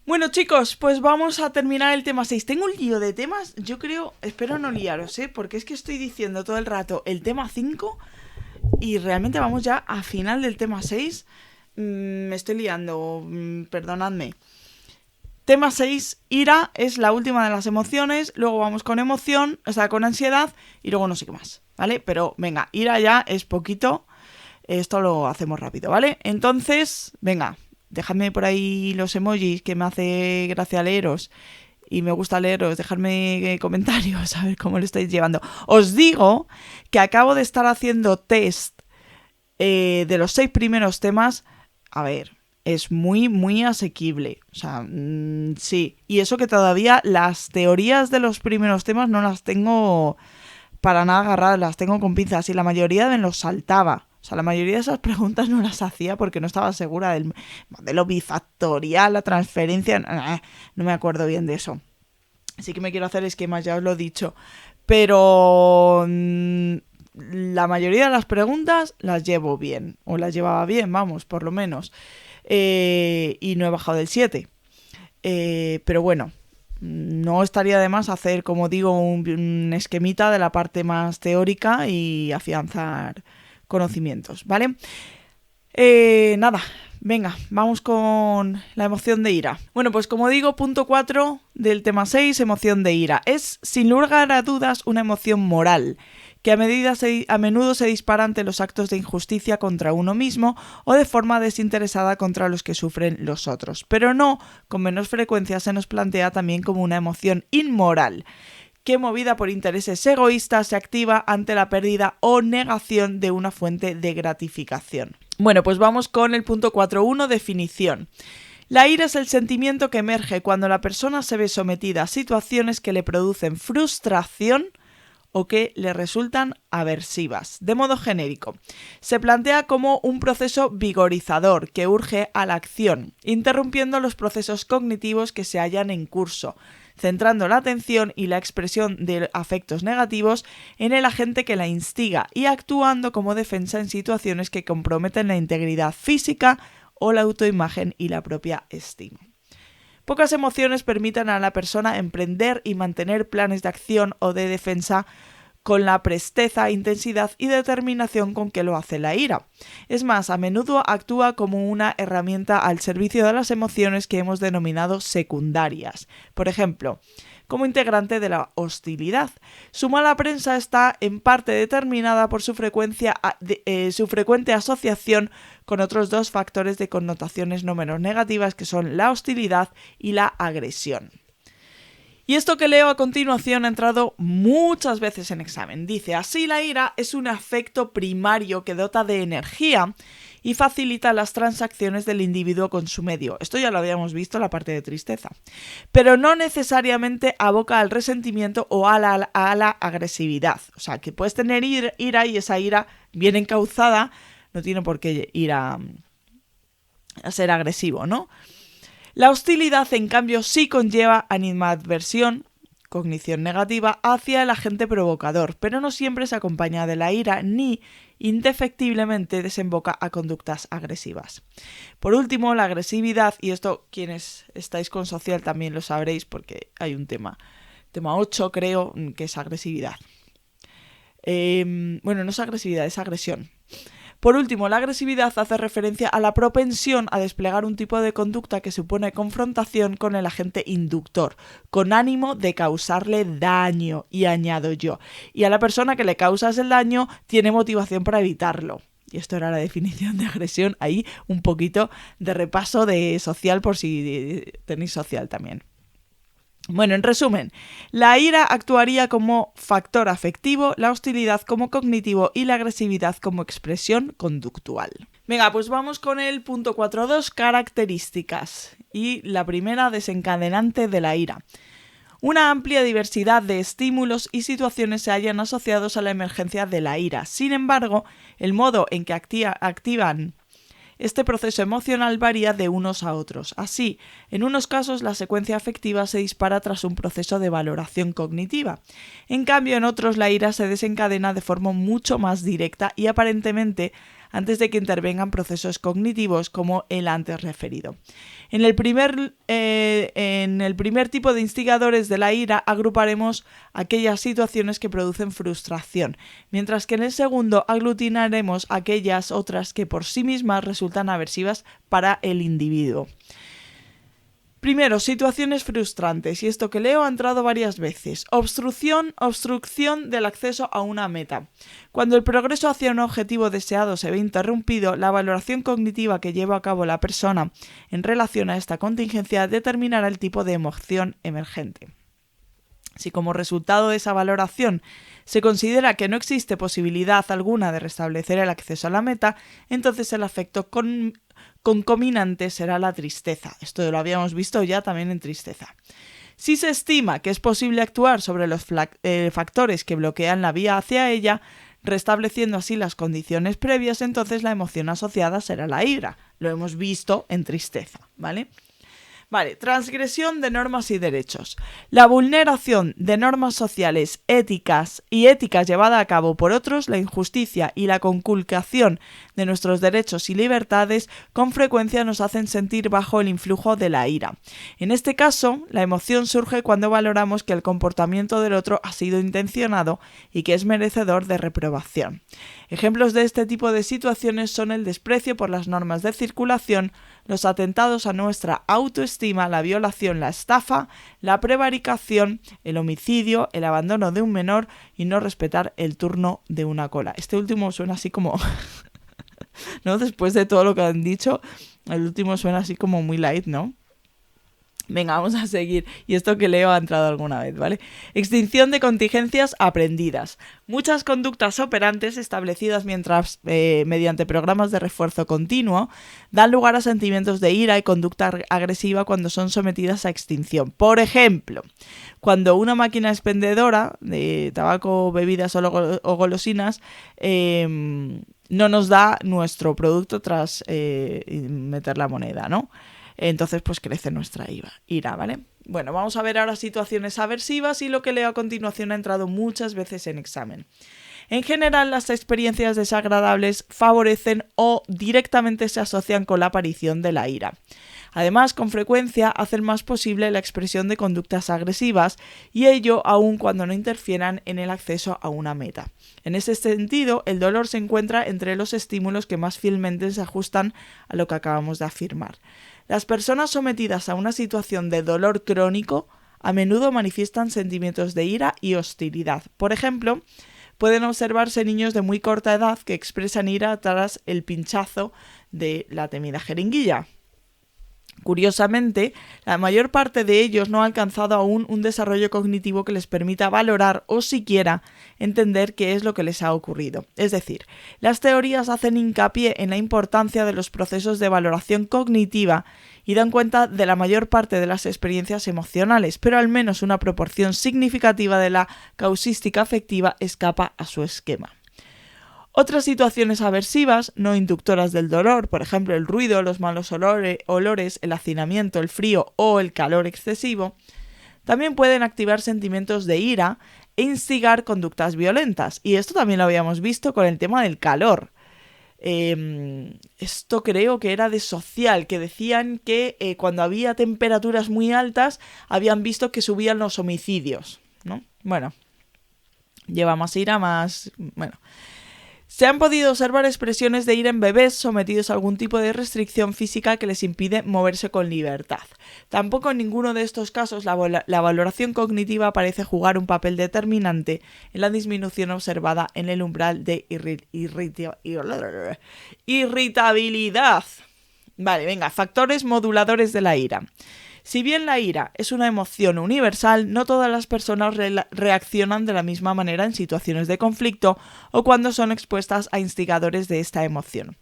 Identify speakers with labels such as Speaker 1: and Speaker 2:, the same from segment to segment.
Speaker 1: Bueno, chicos, pues vamos a terminar el tema 6. Tengo un lío de temas, yo creo, espero no liaros, porque es que estoy diciendo todo el rato el tema 5 y realmente vamos ya a final del tema 6. Me estoy liando, perdonadme. Tema 6, ira, es la última de las emociones, luego vamos con emoción, o sea, con ansiedad y luego no sé qué más, ¿vale? Pero venga, ira ya es poquito, esto lo hacemos rápido, ¿vale? Entonces, venga, dejadme por ahí los emojis que me hace gracia leeros y me gusta leeros, dejadme comentarios a ver cómo lo estáis llevando. Os digo que acabo de estar haciendo test de los 6 primeros temas. A ver, es muy asequible. O sea, sí. Y eso que todavía las teorías de los primeros temas no las tengo para nada agarradas, las tengo con pinzas y la mayoría me los saltaba. O sea, la mayoría de esas preguntas no las hacía porque no estaba segura del modelo bifactorial, la transferencia. No me acuerdo bien de eso. Sí que me quiero hacer esquemas, ya os lo he dicho. Pero la mayoría de las preguntas las llevo bien. O las llevaba bien, vamos, por lo menos. Y no he bajado del 7. Pero bueno, no estaría de más hacer, como digo, un esquemita de la parte más teórica y afianzar conocimientos, ¿vale? Nada, venga, vamos con la emoción de ira. Bueno, pues como digo, punto 4 del tema 6, emoción de ira. Es, sin lugar a dudas, una emoción moral, que a menudo se dispara ante los actos de injusticia contra uno mismo o de forma desinteresada contra los que sufren los otros. Pero no, con menos frecuencia se nos plantea también como una emoción inmoral, que movida por intereses egoístas se activa ante la pérdida o negación de una fuente de gratificación. Bueno, pues vamos con el punto 4.1, definición. La ira es el sentimiento que emerge cuando la persona se ve sometida a situaciones que le producen frustración o que le resultan aversivas. De modo genérico, se plantea como un proceso vigorizador que urge a la acción, interrumpiendo los procesos cognitivos que se hallan en curso, centrando la atención y la expresión de afectos negativos en el agente que la instiga y actuando como defensa en situaciones que comprometen la integridad física o la autoimagen y la propia estima. Pocas emociones permiten a la persona emprender y mantener planes de acción o de defensa con la presteza, intensidad y determinación con que lo hace la ira. Es más, a menudo actúa como una herramienta al servicio de las emociones que hemos denominado secundarias. Por ejemplo, como integrante de la hostilidad. Su mala prensa está en parte determinada por su frecuente asociación con otros dos factores de connotaciones no menos negativas, que son la hostilidad y la agresión. Y esto que leo a continuación ha entrado muchas veces en examen. Dice, así la ira es un afecto primario que dota de energía y facilita las transacciones del individuo con su medio. Esto ya lo habíamos visto en la parte de tristeza. Pero no necesariamente aboca al resentimiento o a la agresividad. O sea, que puedes tener ira y esa ira bien encauzada no tiene por qué ir a ser agresivo, ¿no? La hostilidad, en cambio, sí conlleva animadversión, cognición negativa, hacia el agente provocador, pero no siempre se acompaña de la ira ni indefectiblemente desemboca a conductas agresivas. Por último, la agresividad, y esto quienes estáis con social también lo sabréis porque hay un tema 8 creo, que es agresividad. Bueno, no es agresividad, es agresión. Por último, la agresividad hace referencia a la propensión a desplegar un tipo de conducta que supone confrontación con el agente inductor, con ánimo de causarle daño, y añado yo, y a la persona que le causas el daño tiene motivación para evitarlo. Y esto era la definición de agresión, ahí un poquito de repaso de social por si tenéis social también. Bueno, en resumen, la ira actuaría como factor afectivo, la hostilidad como cognitivo y la agresividad como expresión conductual. Venga, pues vamos con el punto 4.2, características. Y la primera, desencadenante de la ira. Una amplia diversidad de estímulos y situaciones se hallan asociados a la emergencia de la ira. Sin embargo, el modo en que activan este proceso emocional varía de unos a otros. Así, en unos casos la secuencia afectiva se dispara tras un proceso de valoración cognitiva. En cambio, en otros la ira se desencadena de forma mucho más directa y aparentemente antes de que intervengan procesos cognitivos como el antes referido. En el primer tipo de instigadores de la ira agruparemos aquellas situaciones que producen frustración, mientras que en el segundo aglutinaremos aquellas otras que por sí mismas resultan aversivas para el individuo. Primero, situaciones frustrantes, y esto que leo ha entrado varias veces. Obstrucción del acceso a una meta. Cuando el progreso hacia un objetivo deseado se ve interrumpido, la valoración cognitiva que lleva a cabo la persona en relación a esta contingencia determinará el tipo de emoción emergente. Si como resultado de esa valoración se considera que no existe posibilidad alguna de restablecer el acceso a la meta, entonces el afecto concominante será la tristeza. Esto lo habíamos visto ya también en tristeza. Si se estima que es posible actuar sobre los factores que bloquean la vía hacia ella, restableciendo así las condiciones previas, entonces la emoción asociada será la ira. Lo hemos visto en tristeza, ¿vale? Vale, transgresión de normas y derechos. La vulneración de normas sociales, éticas llevada a cabo por otros, la injusticia y la conculcación de nuestros derechos y libertades con frecuencia nos hacen sentir bajo el influjo de la ira. En este caso, la emoción surge cuando valoramos que el comportamiento del otro ha sido intencionado y que es merecedor de reprobación. Ejemplos de este tipo de situaciones son el desprecio por las normas de circulación, los atentados a nuestra autoestima, la violación, la estafa, la prevaricación, el homicidio, el abandono de un menor y no respetar el turno de una cola. Este último suena así como... ¿no? Después de todo lo que han dicho, el último suena así como muy light, ¿no? Venga, vamos a seguir. Y esto que leo ha entrado alguna vez, ¿vale? Extinción de contingencias aprendidas. Muchas conductas operantes establecidas mediante programas de refuerzo continuo dan lugar a sentimientos de ira y conducta agresiva cuando son sometidas a extinción. Por ejemplo, cuando una máquina expendedora de tabaco, bebidas o golosinas no nos da nuestro producto tras meter la moneda, ¿no? Entonces pues crece nuestra ira, ¿vale? Bueno, vamos a ver ahora situaciones aversivas y lo que leo a continuación ha entrado muchas veces en examen. En general, las experiencias desagradables favorecen o directamente se asocian con la aparición de la ira. Además, con frecuencia hacen más posible la expresión de conductas agresivas y ello aun cuando no interfieran en el acceso a una meta. En ese sentido, el dolor se encuentra entre los estímulos que más fielmente se ajustan a lo que acabamos de afirmar. Las personas sometidas a una situación de dolor crónico a menudo manifiestan sentimientos de ira y hostilidad. Por ejemplo, pueden observarse niños de muy corta edad que expresan ira tras el pinchazo de la temida jeringuilla. Curiosamente, la mayor parte de ellos no ha alcanzado aún un desarrollo cognitivo que les permita valorar o siquiera entender qué es lo que les ha ocurrido. Es decir, las teorías hacen hincapié en la importancia de los procesos de valoración cognitiva y dan cuenta de la mayor parte de las experiencias emocionales, pero al menos una proporción significativa de la causística afectiva escapa a su esquema. Otras situaciones aversivas, no inductoras del dolor, por ejemplo el ruido, los malos olores, el hacinamiento, el frío o el calor excesivo, también pueden activar sentimientos de ira e instigar conductas violentas. Y esto también lo habíamos visto con el tema del calor. Esto creo que era de Social, que decían que cuando había temperaturas muy altas habían visto que subían los homicidios, ¿no? Bueno, lleva más ira, más... bueno... Se han podido observar expresiones de ira en bebés sometidos a algún tipo de restricción física que les impide moverse con libertad. Tampoco en ninguno de estos casos la valoración cognitiva parece jugar un papel determinante en la disminución observada en el umbral de irritabilidad. Vale, venga, factores moduladores de la ira. Si bien la ira es una emoción universal, no todas las personas reaccionan de la misma manera en situaciones de conflicto o cuando son expuestas a instigadores de esta emoción.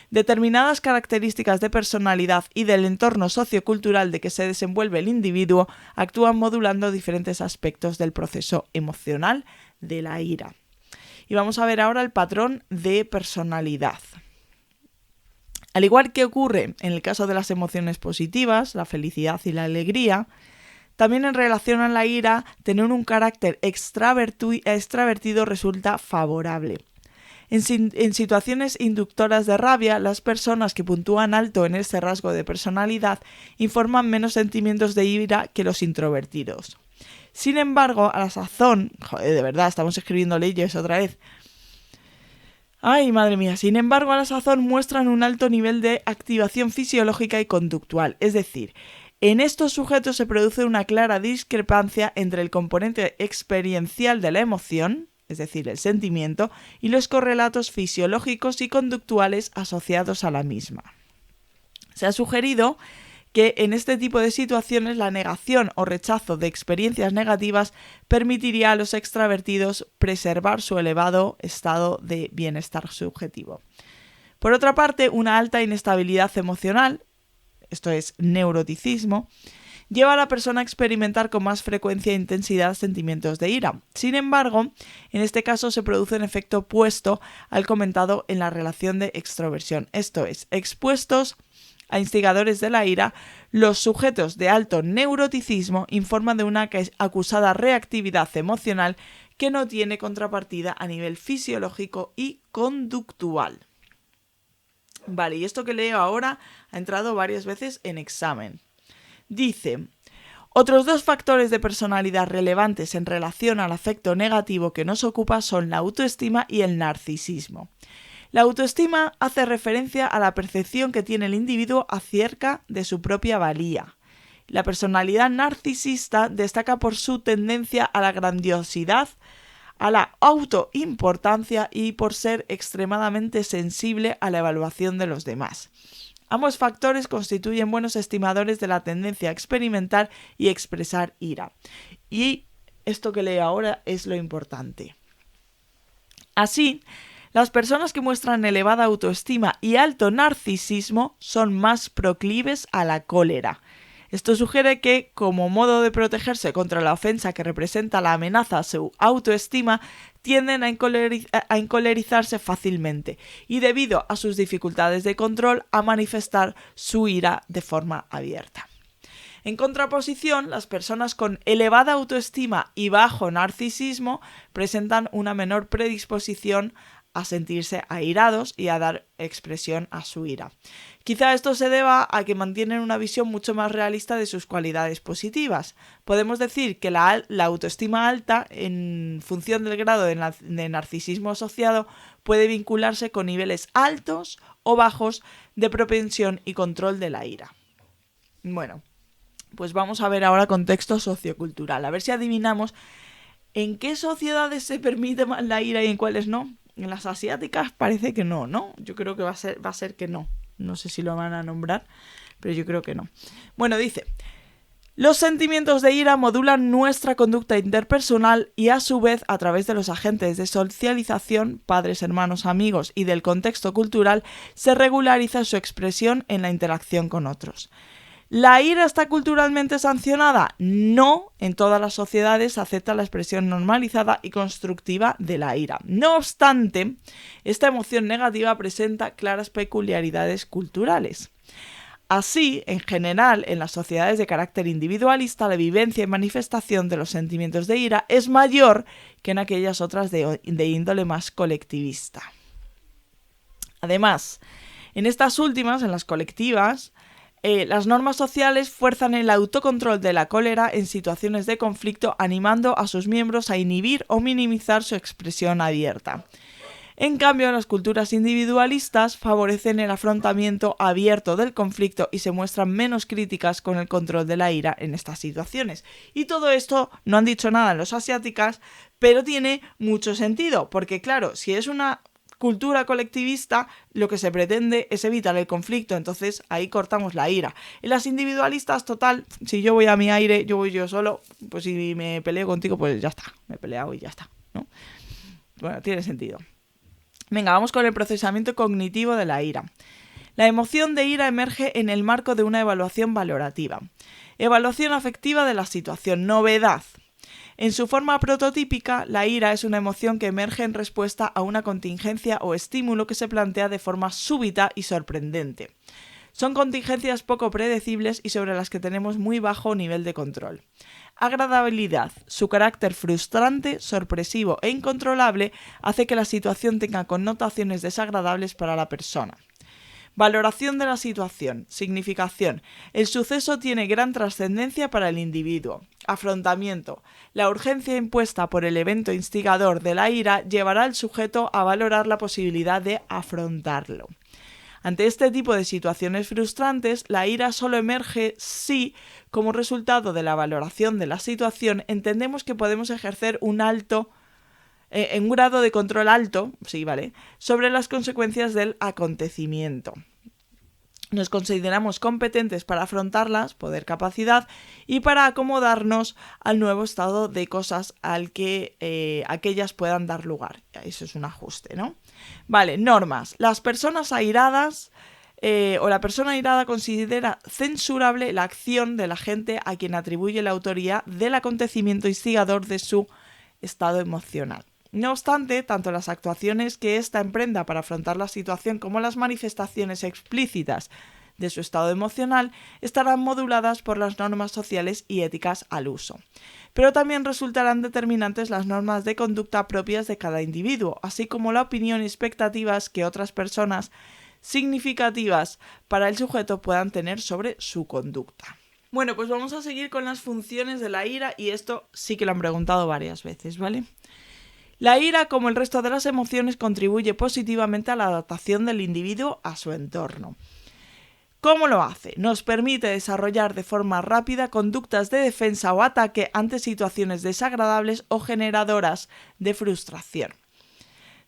Speaker 1: Determinadas características de personalidad y del entorno sociocultural de que se desenvuelve el individuo actúan modulando diferentes aspectos del proceso emocional de la ira. Y vamos a ver ahora el patrón de personalidad. Al igual que ocurre en el caso de las emociones positivas, la felicidad y la alegría, también en relación a la ira, tener un carácter extravertido resulta favorable. En situaciones inductoras de rabia, las personas que puntúan alto en este rasgo de personalidad informan menos sentimientos de ira que los introvertidos. Sin embargo, a la sazón... Joder, de verdad, estamos escribiendo leyes otra vez. Ay, madre mía. Sin embargo, a la sazón muestran un alto nivel de activación fisiológica y conductual. Es decir, en estos sujetos se produce una clara discrepancia entre el componente experiencial de la emoción, es decir, el sentimiento, y los correlatos fisiológicos y conductuales asociados a la misma. Se ha sugerido que en este tipo de situaciones la negación o rechazo de experiencias negativas permitiría a los extravertidos preservar su elevado estado de bienestar subjetivo. Por otra parte, una alta inestabilidad emocional, esto es neuroticismo, lleva a la persona a experimentar con más frecuencia e intensidad sentimientos de ira. Sin embargo, en este caso se produce un efecto opuesto al comentado en la relación de extroversión. Esto es, expuestos a instigadores de la ira, los sujetos de alto neuroticismo informan de una acusada reactividad emocional que no tiene contrapartida a nivel fisiológico y conductual. Vale, y esto que leo ahora ha entrado varias veces en examen. Dice, otros dos factores de personalidad relevantes en relación al afecto negativo que nos ocupa son la autoestima y el narcisismo. La autoestima hace referencia a la percepción que tiene el individuo acerca de su propia valía. La personalidad narcisista destaca por su tendencia a la grandiosidad, a la autoimportancia y por ser extremadamente sensible a la evaluación de los demás. Ambos factores constituyen buenos estimadores de la tendencia a experimentar y expresar ira. Y esto que leo ahora es lo importante. Así, las personas que muestran elevada autoestima y alto narcisismo son más proclives a la cólera. Esto sugiere que, como modo de protegerse contra la ofensa que representa la amenaza a su autoestima, tienden a encolerizarse fácilmente y, debido a sus dificultades de control, a manifestar su ira de forma abierta. En contraposición, las personas con elevada autoestima y bajo narcisismo presentan una menor predisposición a sentirse airados y a dar expresión a su ira. Quizá esto se deba a que mantienen una visión mucho más realista de sus cualidades positivas. Podemos decir que la autoestima alta, en función del grado de narcisismo asociado, puede vincularse con niveles altos o bajos de propensión y control de la ira. Bueno, pues vamos a ver ahora contexto sociocultural, a ver si adivinamos en qué sociedades se permite más la ira y en cuáles no. En las asiáticas parece que no, ¿no? Yo creo que va a ser que no. No sé si lo van a nombrar, pero yo creo que no. Bueno, dice, los sentimientos de ira modulan nuestra conducta interpersonal y a su vez, a través de los agentes de socialización, padres, hermanos, amigos y del contexto cultural, se regulariza su expresión en la interacción con otros. ¿La ira está culturalmente sancionada? No, en todas las sociedades se acepta la expresión normalizada y constructiva de la ira. No obstante, esta emoción negativa presenta claras peculiaridades culturales. Así, en general, en las sociedades de carácter individualista, la vivencia y manifestación de los sentimientos de ira es mayor que en aquellas otras de índole más colectivista. Además, en estas últimas, en las colectivas, las normas sociales fuerzan el autocontrol de la cólera en situaciones de conflicto, animando a sus miembros a inhibir o minimizar su expresión abierta. En cambio, las culturas individualistas favorecen el afrontamiento abierto del conflicto y se muestran menos críticas con el control de la ira en estas situaciones. Y todo esto no han dicho nada en los asiáticas, pero tiene mucho sentido, porque claro, si es una cultura colectivista, lo que se pretende es evitar el conflicto, entonces ahí cortamos la ira. En las individualistas, total, si yo voy a mi aire, yo voy yo solo, pues si me peleo contigo, pues ya está, me he peleado y ya está, ¿no? Bueno, tiene sentido. Venga, vamos con el procesamiento cognitivo de la ira. La emoción de ira emerge en el marco de una evaluación valorativa. Evaluación afectiva de la situación, novedad. En su forma prototípica, la ira es una emoción que emerge en respuesta a una contingencia o estímulo que se plantea de forma súbita y sorprendente. Son contingencias poco predecibles y sobre las que tenemos muy bajo nivel de control. Agradabilidad. Su carácter frustrante, sorpresivo e incontrolable hace que la situación tenga connotaciones desagradables para la persona. Valoración de la situación. Significación. El suceso tiene gran trascendencia para el individuo. Afrontamiento. La urgencia impuesta por el evento instigador de la ira llevará al sujeto a valorar la posibilidad de afrontarlo. Ante este tipo de situaciones frustrantes, la ira solo emerge si, como resultado de la valoración de la situación, entendemos que podemos ejercer un grado de control alto, sobre las consecuencias del acontecimiento. Nos consideramos competentes para afrontarlas, poder, capacidad, y para acomodarnos al nuevo estado de cosas al que aquellas puedan dar lugar. Eso es un ajuste, ¿no? Vale, normas. Las personas airadas o la persona airada considera censurable la acción de la gente a quien atribuye la autoría del acontecimiento instigador de su estado emocional. No obstante, tanto las actuaciones que ésta emprenda para afrontar la situación como las manifestaciones explícitas de su estado emocional estarán moduladas por las normas sociales y éticas al uso. Pero también resultarán determinantes las normas de conducta propias de cada individuo, así como la opinión y expectativas que otras personas significativas para el sujeto puedan tener sobre su conducta. Bueno, pues vamos a seguir con las funciones de la ira y esto sí que lo han preguntado varias veces, ¿vale? La ira, como el resto de las emociones, contribuye positivamente a la adaptación del individuo a su entorno. ¿Cómo lo hace? Nos permite desarrollar de forma rápida conductas de defensa o ataque ante situaciones desagradables o generadoras de frustración.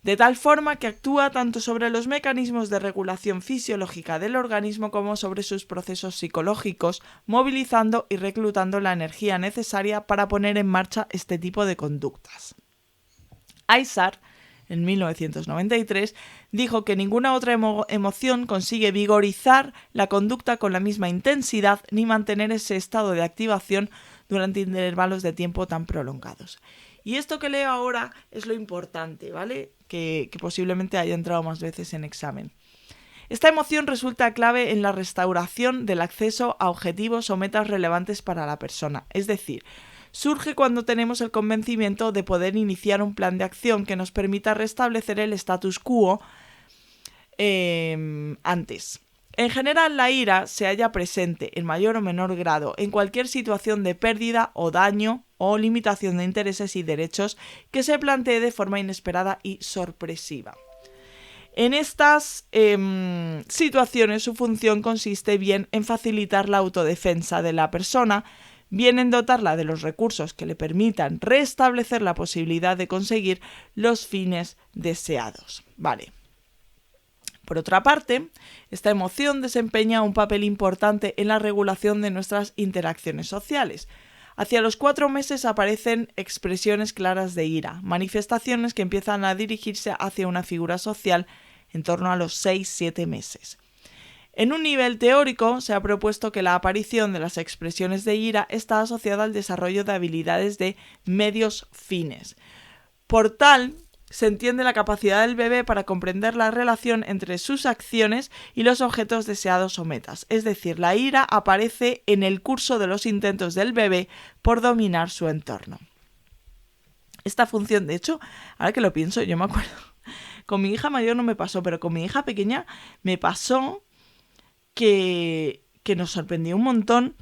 Speaker 1: De tal forma que actúa tanto sobre los mecanismos de regulación fisiológica del organismo como sobre sus procesos psicológicos, movilizando y reclutando la energía necesaria para poner en marcha este tipo de conductas. Isar, en 1993, dijo que ninguna otra emoción consigue vigorizar la conducta con la misma intensidad ni mantener ese estado de activación durante intervalos de tiempo tan prolongados. Y esto que leo ahora es lo importante, ¿vale? Que posiblemente haya entrado más veces en examen. Esta emoción resulta clave en la restauración del acceso a objetivos o metas relevantes para la persona, es decir, surge cuando tenemos el convencimiento de poder iniciar un plan de acción que nos permita restablecer el status quo antes. En general, la ira se halla presente, en mayor o menor grado, en cualquier situación de pérdida o daño o limitación de intereses y derechos que se plantee de forma inesperada y sorpresiva. En estas situaciones, su función consiste bien en facilitar la autodefensa de la persona, bien en dotarla de los recursos que le permitan restablecer la posibilidad de conseguir los fines deseados. Vale. Por otra parte, esta emoción desempeña un papel importante en la regulación de nuestras interacciones sociales. Hacia los 4 meses aparecen expresiones claras de ira, manifestaciones que empiezan a dirigirse hacia una figura social en torno a los 6-7 meses. En un nivel teórico, se ha propuesto que la aparición de las expresiones de ira está asociada al desarrollo de habilidades de medios fines. Por tal, se entiende la capacidad del bebé para comprender la relación entre sus acciones y los objetos deseados o metas. Es decir, la ira aparece en el curso de los intentos del bebé por dominar su entorno. Esta función, de hecho, ahora que lo pienso, yo me acuerdo, con mi hija mayor no me pasó, pero con mi hija pequeña me pasó que nos sorprendió un montón.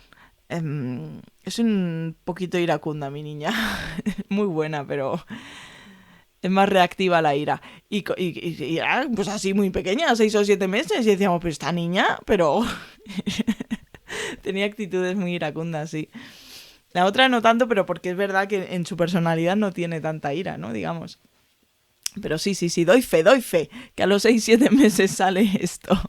Speaker 1: Es un poquito iracunda mi niña, muy buena, pero es más reactiva a la ira. Y pues así muy pequeña, 6 o 7 meses, y decíamos, pero esta niña, pero tenía actitudes muy iracundas, sí. La otra no tanto, pero porque es verdad que en su personalidad no tiene tanta ira, ¿no? Digamos. Pero sí, doy fe, que a los 6-7 meses sale esto.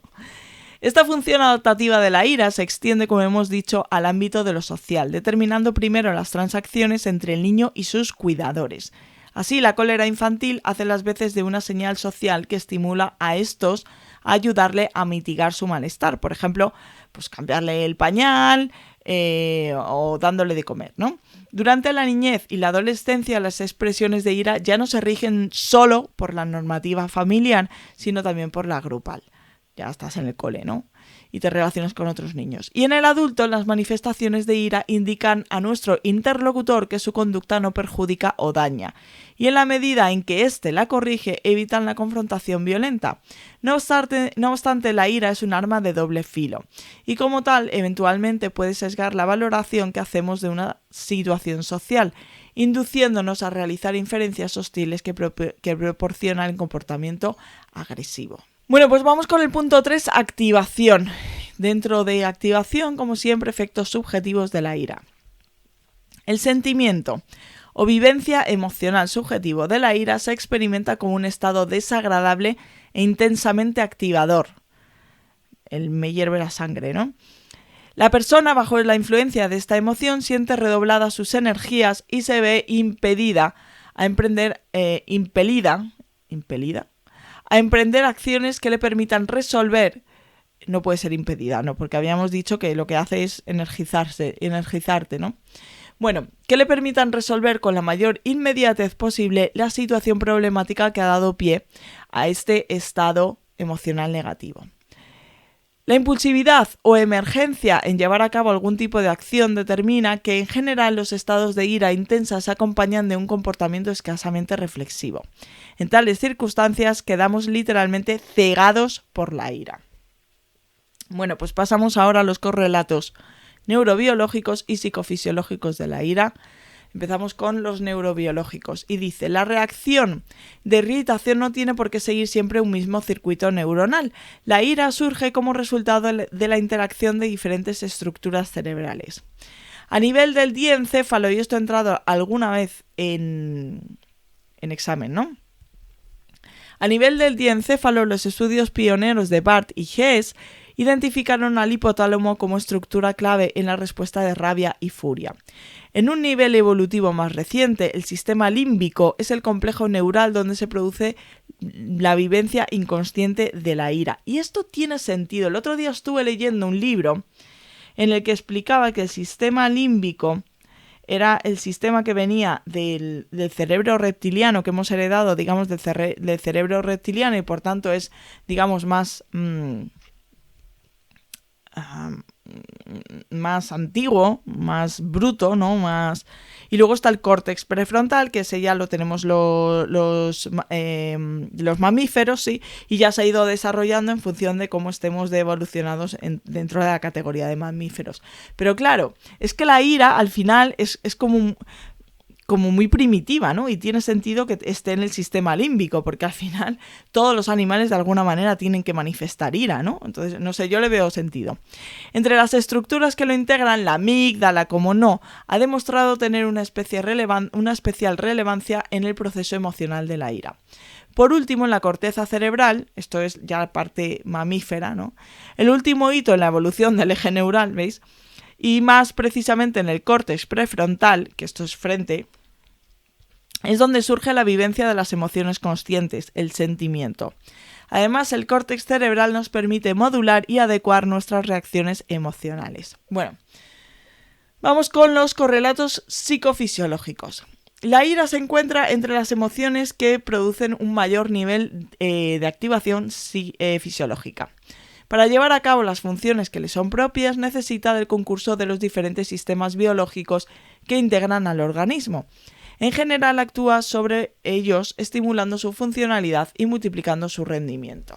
Speaker 1: Esta función adaptativa de la ira se extiende, como hemos dicho, al ámbito de lo social, determinando primero las transacciones entre el niño y sus cuidadores. Así, la cólera infantil hace las veces de una señal social que estimula a estos a ayudarle a mitigar su malestar. Por ejemplo, pues cambiarle el pañal o dándole de comer, ¿no? Durante la niñez y la adolescencia, las expresiones de ira ya no se rigen solo por la normativa familiar, sino también por la grupal. Ya estás en el cole, ¿no? y te relacionas con otros niños. Y en el adulto, las manifestaciones de ira indican a nuestro interlocutor que su conducta no perjudica o daña, y en la medida en que éste la corrige, evitan la confrontación violenta. No obstante, la ira es un arma de doble filo, y como tal, eventualmente puede sesgar la valoración que hacemos de una situación social, induciéndonos a realizar inferencias hostiles que proporcionan el comportamiento agresivo. Bueno, pues vamos con el punto 3, activación. Dentro de activación, como siempre, efectos subjetivos de la ira. El sentimiento o vivencia emocional subjetivo de la ira se experimenta como un estado desagradable e intensamente activador. Me hierve la sangre, ¿no? La persona, bajo la influencia de esta emoción, siente redobladas sus energías y se ve impelida a emprender acciones que le permitan resolver. No puede ser impedida, ¿no? Porque habíamos dicho que lo que hace es energizarte, ¿no? Bueno, que le permitan resolver con la mayor inmediatez posible la situación problemática que ha dado pie a este estado emocional negativo. La impulsividad o emergencia en llevar a cabo algún tipo de acción determina que en general los estados de ira intensa se acompañan de un comportamiento escasamente reflexivo. En tales circunstancias quedamos literalmente cegados por la ira. Bueno, pues pasamos ahora a los correlatos neurobiológicos y psicofisiológicos de la ira. Empezamos con los neurobiológicos y dice: la reacción de irritación no tiene por qué seguir siempre un mismo circuito neuronal. La ira surge como resultado de la interacción de diferentes estructuras cerebrales. A nivel del diencéfalo, y esto ha entrado alguna vez en examen, ¿no? A nivel del diencéfalo, los estudios pioneros de Barth y Hess identificaron al hipotálamo como estructura clave en la respuesta de rabia y furia. En un nivel evolutivo más reciente, el sistema límbico es el complejo neural donde se produce la vivencia inconsciente de la ira. Y esto tiene sentido. El otro día estuve leyendo un libro en el que explicaba que el sistema límbico era el sistema que venía del cerebro reptiliano que hemos heredado, digamos, del cerebro reptiliano, y por tanto es, digamos, más antiguo, más bruto, ¿no? Y luego está el córtex prefrontal, que ese ya lo tenemos los mamíferos, sí, y ya se ha ido desarrollando en función de cómo estemos evolucionados dentro de la categoría de mamíferos. Pero claro, es que la ira al final es como muy primitiva, ¿no? Y tiene sentido que esté en el sistema límbico, porque al final todos los animales de alguna manera tienen que manifestar ira, ¿no? Entonces, no sé, yo le veo sentido. Entre las estructuras que lo integran, la amígdala, como no, ha demostrado tener una especial relevancia en el proceso emocional de la ira. Por último, en la corteza cerebral, esto es ya la parte mamífera, ¿no? El último hito en la evolución del eje neural, ¿veis? Y más precisamente en el córtex prefrontal, que esto es frente, es donde surge la vivencia de las emociones conscientes, el sentimiento. Además, el córtex cerebral nos permite modular y adecuar nuestras reacciones emocionales. Bueno, vamos con los correlatos psicofisiológicos. La ira se encuentra entre las emociones que producen un mayor nivel de activación fisiológica. Para llevar a cabo las funciones que le son propias, necesita del concurso de los diferentes sistemas biológicos que integran al organismo. En general, actúa sobre ellos estimulando su funcionalidad y multiplicando su rendimiento.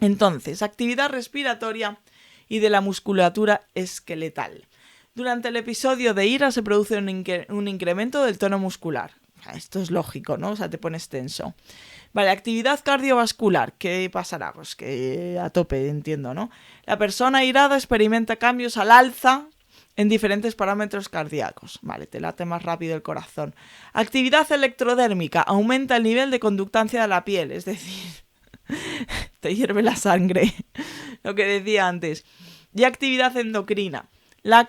Speaker 1: Entonces, actividad respiratoria y de la musculatura esqueletal. Durante el episodio de ira se produce un incremento del tono muscular. Esto es lógico, ¿no? O sea, te pones tenso. Vale, actividad cardiovascular. ¿Qué pasará? Pues que a tope, entiendo, ¿no? La persona irada experimenta cambios al alza en diferentes parámetros cardíacos. Vale, te late más rápido el corazón. Actividad electrodérmica. Aumenta el nivel de conductancia de la piel. Es decir, te hierve la sangre. Lo que decía antes. Y actividad endocrina. La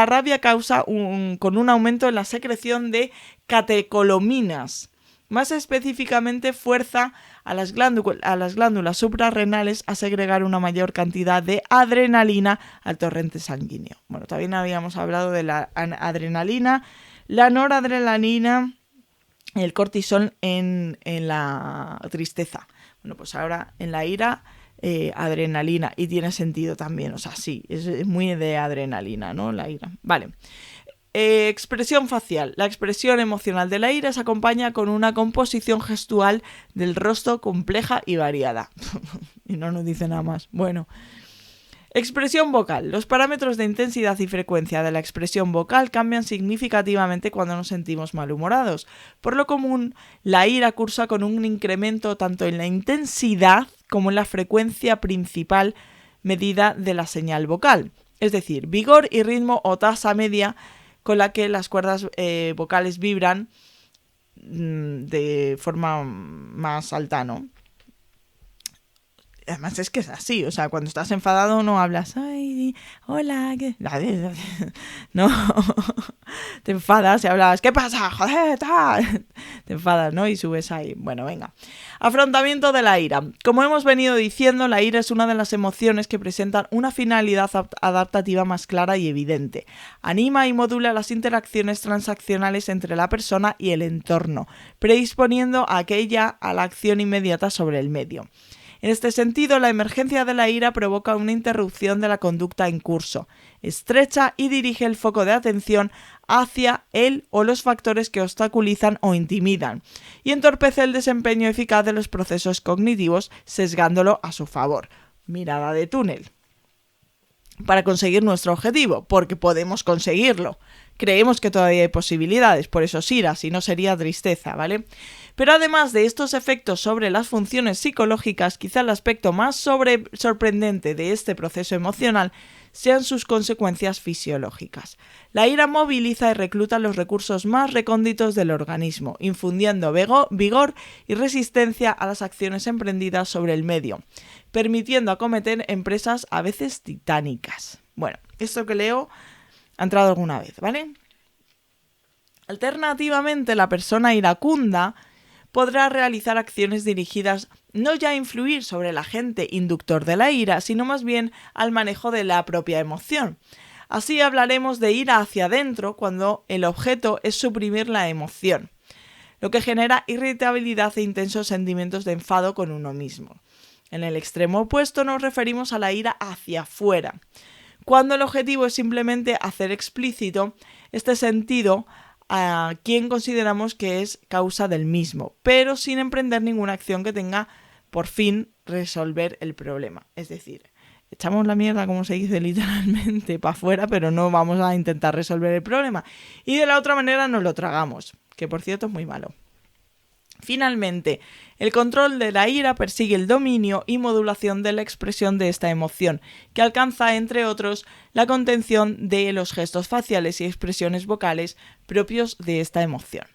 Speaker 1: rabia causa con un aumento en la secreción de catecolaminas. Más específicamente, fuerza a las glándulas suprarrenales a segregar una mayor cantidad de adrenalina al torrente sanguíneo. Bueno, también habíamos hablado de la adrenalina, la noradrenalina el cortisol en la tristeza. Bueno, pues ahora en la ira adrenalina, y tiene sentido también, o sea, sí, es muy de adrenalina, ¿no? La ira. Vale. Expresión facial. La expresión emocional de la ira se acompaña con una composición gestual del rostro compleja y variada. Y no nos dice nada más. Bueno. Expresión vocal. Los parámetros de intensidad y frecuencia de la expresión vocal cambian significativamente cuando nos sentimos malhumorados. Por lo común, la ira cursa con un incremento tanto en la intensidad como en la frecuencia principal medida de la señal vocal. Es decir, vigor y ritmo o tasa media con la que las cuerdas vocales vibran de forma más alta, ¿no? Además es que es así, o sea, cuando estás enfadado no hablas, ay, hola, ¿qué? No, te enfadas y hablas, ¿qué pasa? Joder, tal. Te enfadas, ¿no? Y subes ahí. Bueno, venga. Afrontamiento de la ira. Como hemos venido diciendo, la ira es una de las emociones que presentan una finalidad adaptativa más clara y evidente. Anima y modula las interacciones transaccionales entre la persona y el entorno, predisponiendo a aquella a la acción inmediata sobre el medio. En este sentido, la emergencia de la ira provoca una interrupción de la conducta en curso, estrecha y dirige el foco de atención hacia él o los factores que obstaculizan o intimidan, y entorpece el desempeño eficaz de los procesos cognitivos, sesgándolo a su favor. Mirada de túnel. Para conseguir nuestro objetivo, porque podemos conseguirlo. Creemos que todavía hay posibilidades, por eso es ira, si no sería tristeza, ¿vale? Pero además de estos efectos sobre las funciones psicológicas, quizá el aspecto más sorprendente de este proceso emocional sean sus consecuencias fisiológicas. La ira moviliza y recluta los recursos más recónditos del organismo, infundiendo vigor y resistencia a las acciones emprendidas sobre el medio, permitiendo acometer empresas a veces titánicas. Bueno, esto que leo ha entrado alguna vez, ¿vale? Alternativamente, la persona iracunda podrá realizar acciones dirigidas no ya a influir sobre el agente inductor de la ira, sino más bien al manejo de la propia emoción. Así hablaremos de ira hacia adentro cuando el objeto es suprimir la emoción, lo que genera irritabilidad e intensos sentimientos de enfado con uno mismo. En el extremo opuesto nos referimos a la ira hacia afuera, cuando el objetivo es simplemente hacer explícito este sentido a quien consideramos que es causa del mismo, pero sin emprender ninguna acción que tenga por fin resolver el problema. Es decir, echamos la mierda, como se dice literalmente, para afuera, pero no vamos a intentar resolver el problema. Y de la otra manera nos lo tragamos, que por cierto es muy malo. Finalmente, el control de la ira persigue el dominio y modulación de la expresión de esta emoción, que alcanza, entre otros, la contención de los gestos faciales y expresiones vocales propios de esta emoción.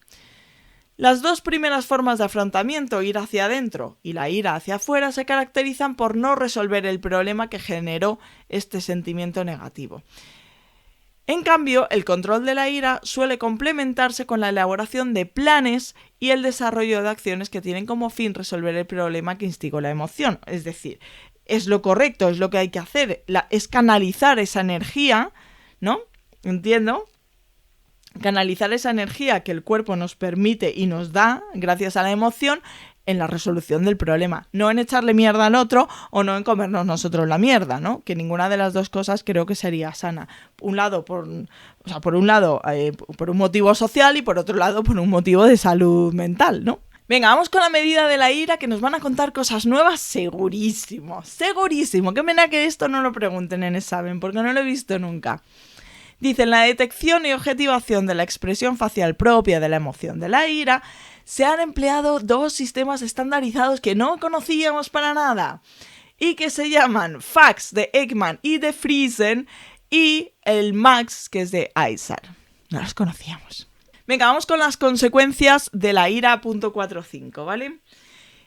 Speaker 1: Las dos primeras formas de afrontamiento, ira hacia adentro y la ira hacia afuera, se caracterizan por no resolver el problema que generó este sentimiento negativo. En cambio, el control de la ira suele complementarse con la elaboración de planes y el desarrollo de acciones que tienen como fin resolver el problema que instigó la emoción. Es decir, es lo correcto, es lo que hay que hacer, es canalizar esa energía, ¿no? Entiendo. Canalizar esa energía que el cuerpo nos permite y nos da gracias a la emoción en la resolución del problema, no en echarle mierda al otro o no en comernos nosotros la mierda, ¿no? Que ninguna de las dos cosas creo que sería sana. Por un lado, por un motivo social y por otro lado por un motivo de salud mental, ¿no? Venga, vamos con la medida de la ira, que nos van a contar cosas nuevas segurísimo, segurísimo. Qué pena que esto no lo pregunten en examen, porque no lo he visto nunca. Dicen, la detección y objetivación de la expresión facial propia de la emoción de la ira, se han empleado dos sistemas estandarizados que no conocíamos para nada y que se llaman FACS de Ekman y de Friesen y el MAX, que es de Eisar. No los conocíamos. Venga, vamos con las consecuencias de la ira .45, ¿vale?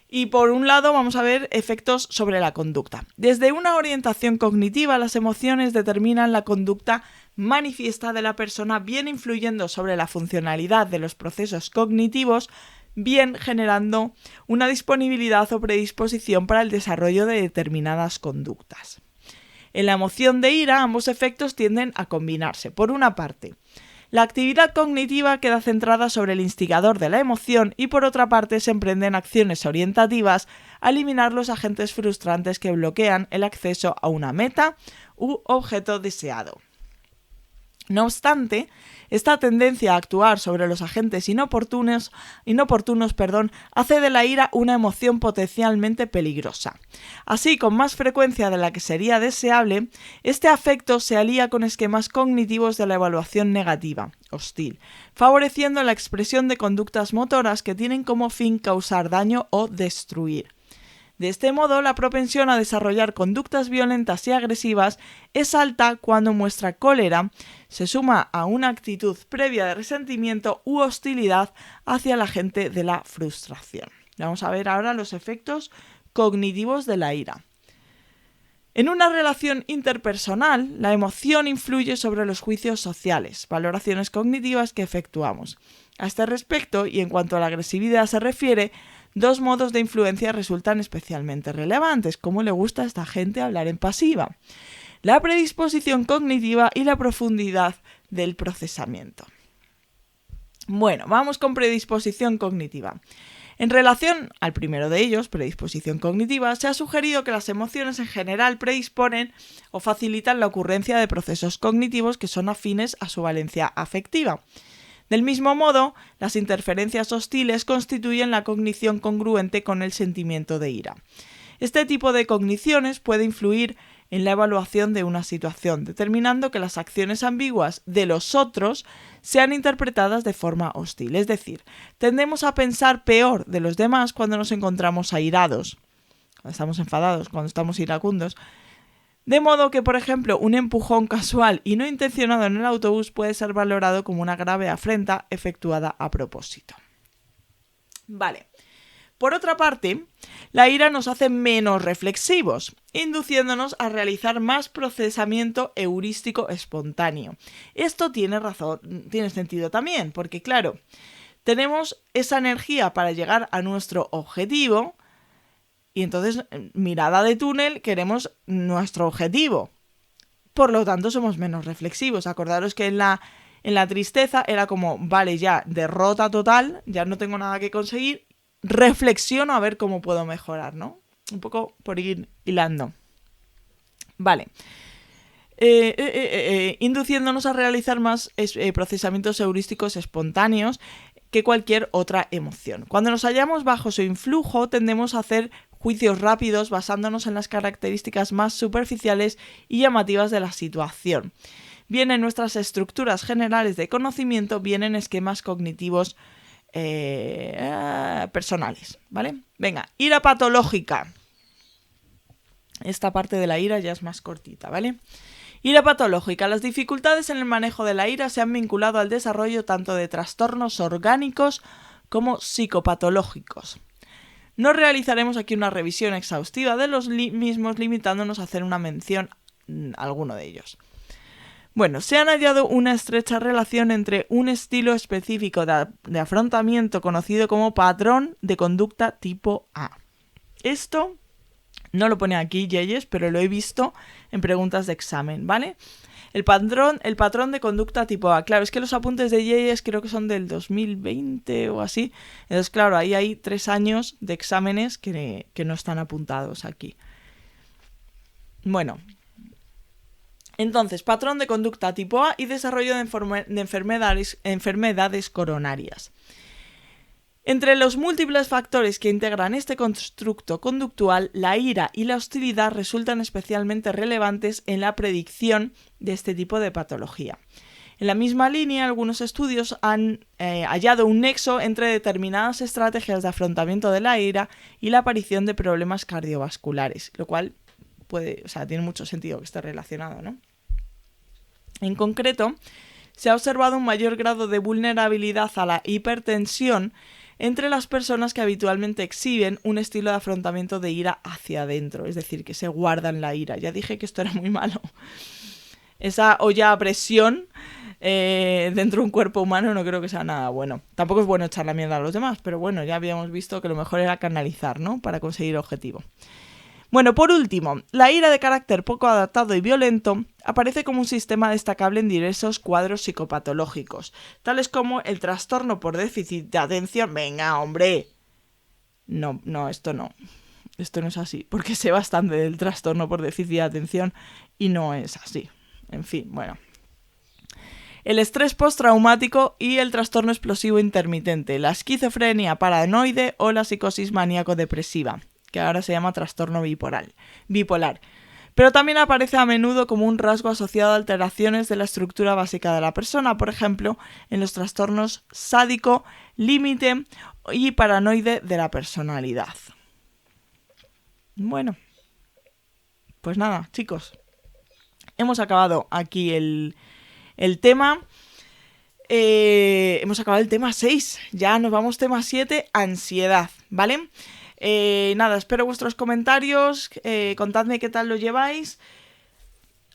Speaker 1: Y por un lado vamos a ver efectos sobre la conducta. Desde una orientación cognitiva, las emociones determinan la conducta manifiesta de la persona, bien influyendo sobre la funcionalidad de los procesos cognitivos, bien generando una disponibilidad o predisposición para el desarrollo de determinadas conductas. En la emoción de ira, ambos efectos tienden a combinarse. Por una parte, La actividad cognitiva queda centrada sobre el instigador de la emoción y por otra parte se emprenden acciones orientativas a eliminar los agentes frustrantes que bloquean el acceso a una meta u objeto deseado. No obstante, esta tendencia a actuar sobre los agentes inoportunos, hace de la ira una emoción potencialmente peligrosa. Así, con más frecuencia de la que sería deseable, este afecto se alía con esquemas cognitivos de la evaluación negativa, hostil, favoreciendo la expresión de conductas motoras que tienen como fin causar daño o destruir. De este modo, la propensión a desarrollar conductas violentas y agresivas es alta cuando muestra cólera, se suma a una actitud previa de resentimiento u hostilidad hacia la agente de la frustración. Vamos a ver ahora los efectos cognitivos de la ira. En una relación interpersonal, la emoción influye sobre los juicios sociales, valoraciones cognitivas que efectuamos. A este respecto, y en cuanto a la agresividad se refiere, dos modos de influencia resultan especialmente relevantes. ¿Cómo le gusta a esta gente hablar en pasiva? La predisposición cognitiva y la profundidad del procesamiento. Bueno, vamos con predisposición cognitiva. En relación al primero de ellos, predisposición cognitiva, se ha sugerido que las emociones en general predisponen o facilitan la ocurrencia de procesos cognitivos que son afines a su valencia afectiva. Del mismo modo, las interferencias hostiles constituyen la cognición congruente con el sentimiento de ira. Este tipo de cogniciones puede influir en la evaluación de una situación, determinando que las acciones ambiguas de los otros sean interpretadas de forma hostil. Es decir, tendemos a pensar peor de los demás cuando nos encontramos airados, cuando estamos enfadados, cuando estamos iracundos. De modo que, por ejemplo, un empujón casual y no intencionado en el autobús puede ser valorado como una grave afrenta efectuada a propósito. Vale. Por otra parte, la ira nos hace menos reflexivos, induciéndonos a realizar más procesamiento heurístico espontáneo. Esto tiene sentido también, porque claro, tenemos esa energía para llegar a nuestro objetivo y entonces, mirada de túnel, queremos nuestro objetivo. Por lo tanto, somos menos reflexivos. Acordaros que en la tristeza era como, vale, ya, derrota total, ya no tengo nada que conseguir, reflexiono a ver cómo puedo mejorar, ¿no? Un poco por ir hilando. Vale. Induciéndonos a realizar más procesamientos heurísticos espontáneos que cualquier otra emoción. Cuando nos hallamos bajo su influjo, tendemos a hacer juicios rápidos basándonos en las características más superficiales y llamativas de la situación. Bien en nuestras estructuras generales de conocimiento, bien en esquemas cognitivos personales, ¿vale? Venga, ira patológica. Esta parte de la ira ya es más cortita, ¿vale? Ira patológica. Las dificultades en el manejo de la ira se han vinculado al desarrollo tanto de trastornos orgánicos como psicopatológicos. No realizaremos aquí una revisión exhaustiva de los mismos, limitándonos a hacer una mención a alguno de ellos. Bueno, se han hallado una estrecha relación entre un estilo específico de afrontamiento conocido como patrón de conducta tipo A. Esto no lo pone aquí Yeyes, pero lo he visto en preguntas de examen, ¿vale? El patrón de conducta tipo A. Claro, es que los apuntes de Yeyes creo que son del 2020 o así. Entonces, claro, ahí hay 3 años de exámenes que no están apuntados aquí. Bueno, entonces, patrón de conducta tipo A y desarrollo de enfermedades coronarias. Entre los múltiples factores que integran este constructo conductual, la ira y la hostilidad resultan especialmente relevantes en la predicción de este tipo de patología. En la misma línea, algunos estudios han hallado un nexo entre determinadas estrategias de afrontamiento de la ira y la aparición de problemas cardiovasculares, lo cual tiene mucho sentido que esté relacionado, ¿no? En concreto, se ha observado un mayor grado de vulnerabilidad a la hipertensión entre las personas que habitualmente exhiben un estilo de afrontamiento de ira hacia adentro, es decir, que se guardan la ira. Ya dije que esto era muy malo. Esa olla a presión dentro de un cuerpo humano no creo que sea nada bueno. Tampoco es bueno echar la mierda a los demás, pero bueno, ya habíamos visto que lo mejor era canalizar, ¿no? Para conseguir el objetivo. Bueno, por último, la ira de carácter poco adaptado y violento aparece como un sistema destacable en diversos cuadros psicopatológicos, tales como el trastorno por déficit de atención. Venga, hombre. No, esto no. Esto no es así, porque sé bastante del trastorno por déficit de atención y no es así. En fin, bueno. El estrés postraumático y el trastorno explosivo intermitente, la esquizofrenia paranoide o la psicosis maníaco-depresiva, que ahora se llama trastorno bipolar. Pero también aparece a menudo como un rasgo asociado a alteraciones de la estructura básica de la persona, por ejemplo, en los trastornos sádico, límite y paranoide de la personalidad. Bueno, pues nada, chicos, hemos acabado aquí el tema. Hemos acabado el tema 6, ya nos vamos tema 7, ansiedad, ¿vale? Nada, espero vuestros comentarios, contadme qué tal lo lleváis.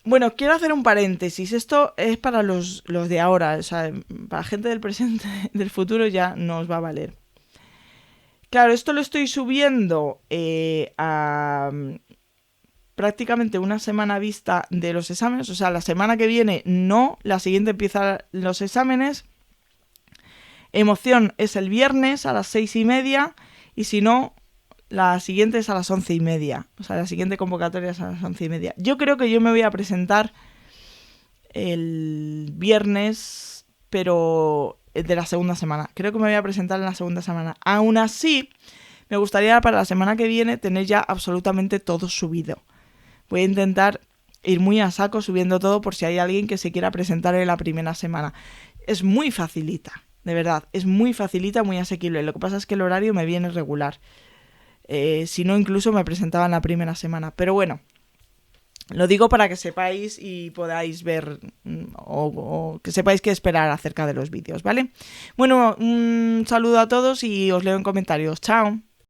Speaker 1: Bueno, quiero hacer un paréntesis, esto es para los de ahora, o sea, para gente del presente, del futuro ya no os va a valer. Claro, esto lo estoy subiendo a prácticamente una semana vista de los exámenes, o sea, la semana que viene no, la siguiente empiezan los exámenes. Emoción es el viernes a las 6:30 y si no, la siguiente es a las 11:30, o sea, la siguiente convocatoria es a las 11:30. Yo creo que yo me voy a presentar el viernes, pero de la segunda semana. Creo que me voy a presentar en la segunda semana. Aún así, me gustaría para la semana que viene tener ya absolutamente todo subido. Voy a intentar ir muy a saco subiendo todo por si hay alguien que se quiera presentar en la primera semana. Es muy facilita, de verdad. Es muy facilita, muy asequible. Lo que pasa es que el horario me viene regular. Si no, incluso me presentaba en la primera semana. Pero bueno, lo digo para que sepáis y podáis ver o que sepáis qué esperar acerca de los vídeos, ¿vale? Bueno, un saludo a todos y os leo en comentarios. ¡Chao!